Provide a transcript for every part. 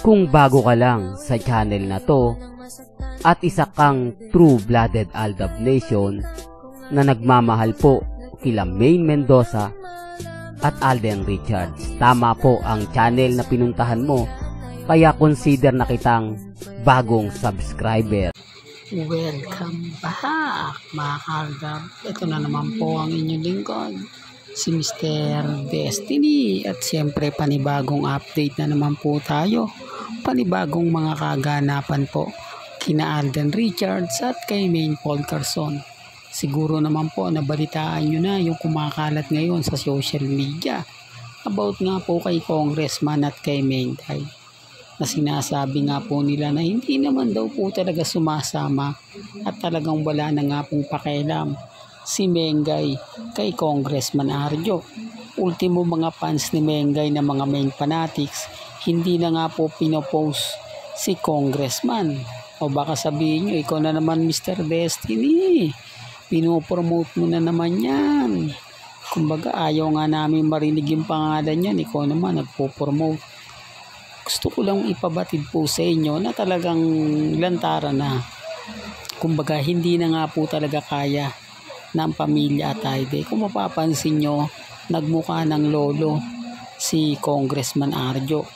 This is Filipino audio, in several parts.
Kung bago ka lang sa channel na to at isa kang true-blooded Aldab Nation na nagmamahal po kila Maine Mendoza at Alden Richards, tama po ang channel na pinuntahan mo, kaya consider na kitang bagong subscriber. Welcome back mga Aldab. Ito na naman po ang inyong lingkod, si Mr. Destiny, at siyempre panibagong update na naman po tayo, panibagong mga kaganapan po kina Alden Richards at kay Maine Paul Carson. Siguro naman po nabalitaan nyo na yung kumakalat ngayon sa social media about nga po kay Congressman at kay Mengay, na sinasabi nga po nila na hindi naman daw po talaga sumasama at talagang wala na nga pong pakialam si Mengay kay Congressman Arjo. Ultimo mga fans ni Mengay na mga Maine fanatics, hindi na nga po pinopost si Congressman. O baka sabihin nyo, ikaw na naman Mr. Destiny, pinopromote mo na naman yan. Kumbaga ayaw nga namin marinig yung pangalan yan, ikaw naman nagpo-promote. Gusto ko lang ipabatid po sa inyo na talagang lantara na. Kumbaga hindi na nga po talaga kaya ng pamilya Atayde. Kung mapapansin nyo, nagmukha ng lolo si Congressman Arjo.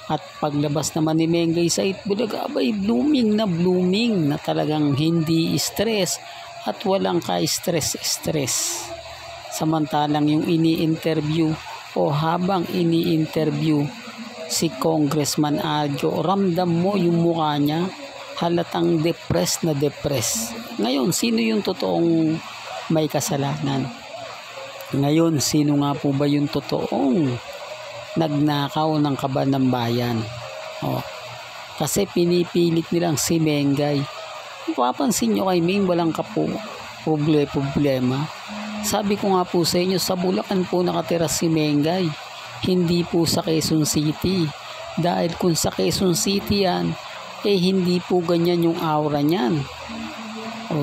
At paglabas naman ni Mengay sa Itbulaga, abay blooming na talagang hindi stress at walang ka-stress. Samantalang yung ini-interview o habang ini-interview si Congressman Arjo, ramdam mo yung mukha niya, halatang depressed. Ngayon, sino yung totoong may kasalanan? Ngayon, sino nga po ba yung totoong nagnakaw ng kaban ng bayan? Kasi pinipilit nilang si Mengay. Papansin nyo kay Maine, walang problema. Sabi ko nga po sa inyo, sa Bulacan po nakatira si Mengay, hindi po sa Quezon City. Dahil kung sa Quezon City yan, hindi po ganyan yung aura niyan.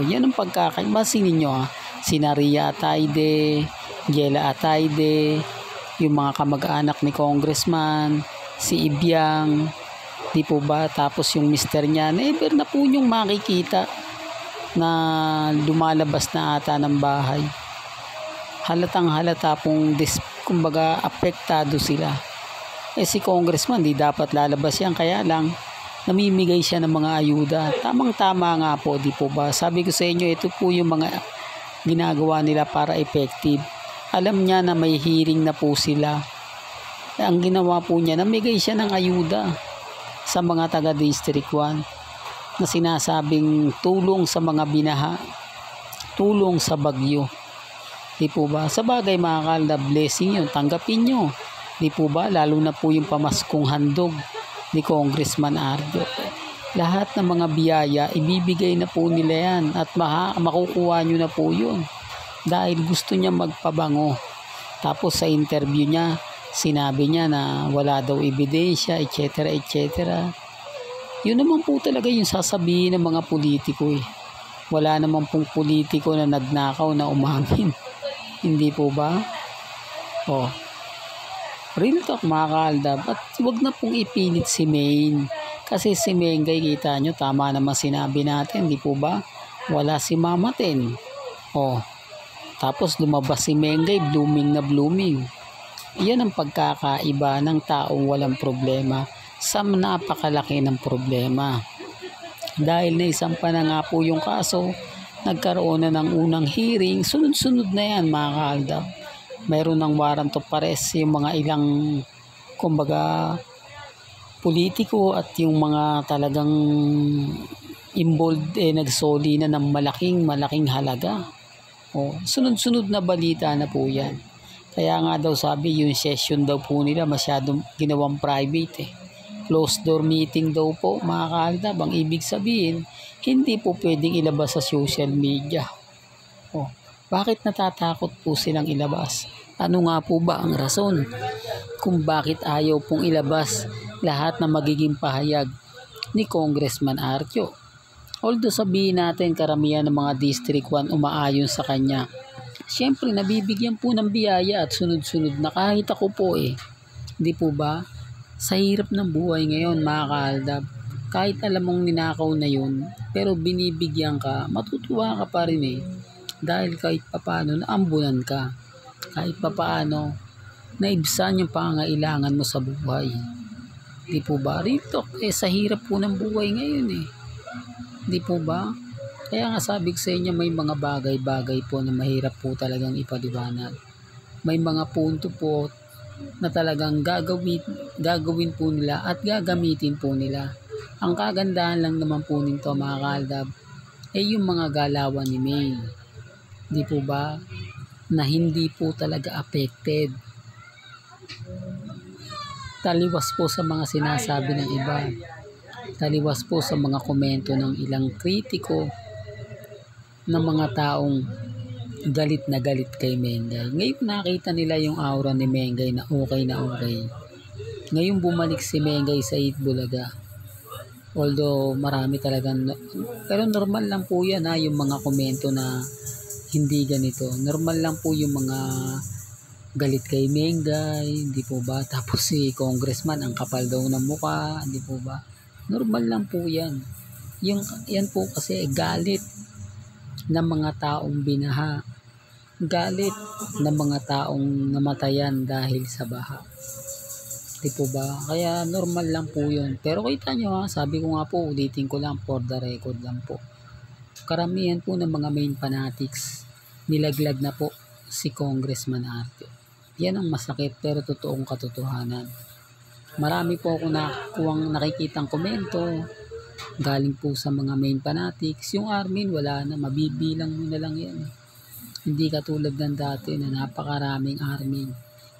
Yan ang pagkakaiba. Ninyo si Naria Atayde, Gela Atayde, yung mga kamag-anak ni Congressman, si Ibyang, di po ba? Tapos yung mister niya, never na po yung makikita na lumalabas na ata ng bahay. Halatang halata pong kumbaga apektado sila. Si Congressman di dapat lalabas yan, kaya lang namimigay siya ng mga ayuda. Tamang-tama nga po, di po ba? Sabi ko sa inyo, ito po yung mga ginagawa nila para effective. Alam niya na may hearing na po sila. Ang ginawa po niya, namigay siya ng ayuda sa mga taga District 1 na sinasabing tulong sa mga binaha, tulong sa bagyo. Di po ba? Sa bagay mga Aldab, blessing yun, tanggapin nyo. Di po ba? Lalo na po yung pamaskong handog ni Congressman Arjo. Lahat ng mga biyaya, ibibigay na po nila yan at makukuha nyo na po yun. Dahil gusto niya magpabango. Tapos sa interview niya, sinabi niya na wala daw ebidensya, etc. Yun naman po talaga yung sasabihin ng mga politiko. Wala naman pong politiko na nagnakaw na umamin. Hindi po ba? Real talk mga Aldab. At huwag na pong ipilit si Maine. Kasi si Mengay, kita nyo, tama naman sinabi natin, di po ba? Wala si Mama Ten. Tapos lumabas si Mengay, blooming. Yan ang pagkakaiba ng taong walang problema sa napakalaki ng problema. Dahil naisampa na nga po yung kaso, nagkaroon na ng unang hearing, sunod-sunod na yan mga Aldab. Mayroon ng warrant of arrest yung mga ilang kumbaga politiko at yung mga talagang involved nagsoli na ng malaking halaga. Sunod-sunod na balita na po yan. Kaya nga daw sabi yung session daw po nila masyadong ginawang private. Closed door meeting daw po mga Aldab. Ang ibig sabihin, hindi po pwedeng ilabas sa social media. Bakit natatakot po silang ilabas? Ano nga po ba ang rason kung bakit ayaw pong ilabas lahat na magiging pahayag ni Congressman Arjo? Although sabihin natin karamihan ng mga District 1 umaayon sa kanya, siyempre nabibigyan po ng biyaya at sunod-sunod na kahit ako po di po ba? Sa hirap ng buhay ngayon mga kaaldab, kahit alam mong ninakaw na yun, pero binibigyan ka, matutuwa ka pa rin eh. Dahil kahit papaano naambunan ka, kahit papaano naibsan yung pangangailangan mo sa buhay. Di po ba? Rito, sa hirap po ng buhay ngayon eh. Di po ba? Kaya nga sabi ko sa inyo, may mga bagay-bagay po na mahirap po talagang ipaliwanag. May mga punto po na talagang gagawin po nila at gagamitin po nila. Ang kagandahan lang naman po nito mga kaaldab ay yung mga galawan ni May. Di po ba? Na hindi po talaga affected. Taliwas po sa mga sinasabi ng iba. Taliwas po sa mga komento ng ilang kritiko ng mga taong galit na galit kay Mengay. Ngayon nakita nila yung aura ni Mengay na okay na okay. Ngayon bumalik si Mengay sa Itbulaga. Although marami talagang, pero normal lang po yan yung mga komento na hindi ganito. Normal lang po yung mga galit kay Mengay, hindi po ba? Tapos si congressman ang kapal daw ng mukha, hindi po ba? Normal lang po yan. Yan po kasi galit ng mga taong binaha. Galit ng mga taong namatayan dahil sa baha. Di po ba? Kaya normal lang po yun. Pero kita nyo sabi ko nga po, ulitin ko lang for the record lang po. Karamihan po ng mga main fanatics, nilaglag na po si Congressman Arte. Yan ang masakit pero totoong katotohanan. Marami po ako nakukuhang nakikitang komento galing po sa mga main fanatics. Yung Armin wala na, mabibilang mo na lang yan. Hindi katulad ng dati na napakaraming Armin.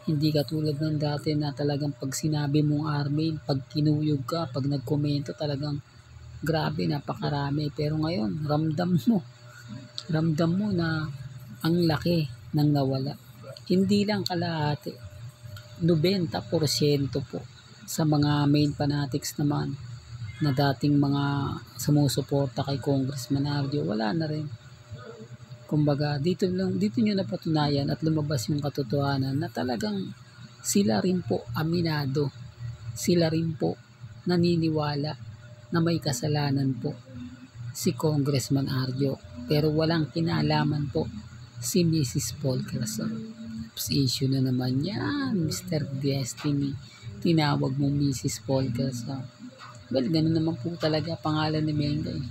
Hindi katulad ng dati na talagang pag sinabi mong Armin, pag kinuyog ka, pag nagkomento talagang grabe, napakarami. Pero ngayon, ramdam mo na ang laki ng nawala. Hindi lang kalahati, 90% po sa mga main fanatics naman na dating mga sumusuporta kay Congressman Arjo, wala na rin. Kumbaga, dito nyo napatunayan at lumabas yung katotohanan na talagang sila rin po aminado. Sila rin po naniniwala na may kasalanan po si Congressman Arjo. Pero walang kinalaman po si Mrs. Paul Carason. Issue na naman yan, Mr. Destiny. Tinawag mo Mrs. Paul Carason. Well, ganun naman po talaga pangalan ni Mengay.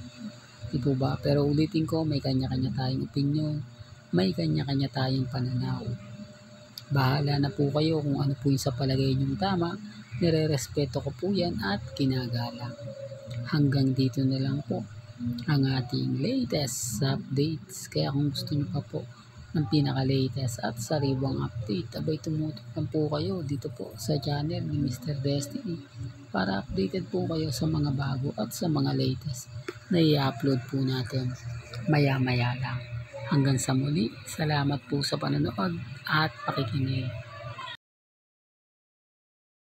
Di po ba? Pero ulitin ko, may kanya-kanya tayong opinion. May kanya-kanya tayong pananaw. Bahala na po kayo kung ano po yung sa palagay niyong tama. Nire-respeto ko po yan at kinagalang. Hanggang dito na lang po ang ating latest updates. Kaya kung gusto niyo pa po ng pinaka-latest at sariwang update, abay tumutok lang po kayo dito po sa channel ni Mr. Destiny para updated po kayo sa mga bago at sa mga latest na i-upload po natin maya-maya lang. Hanggang sa muli, salamat po sa panonood at pakikinig.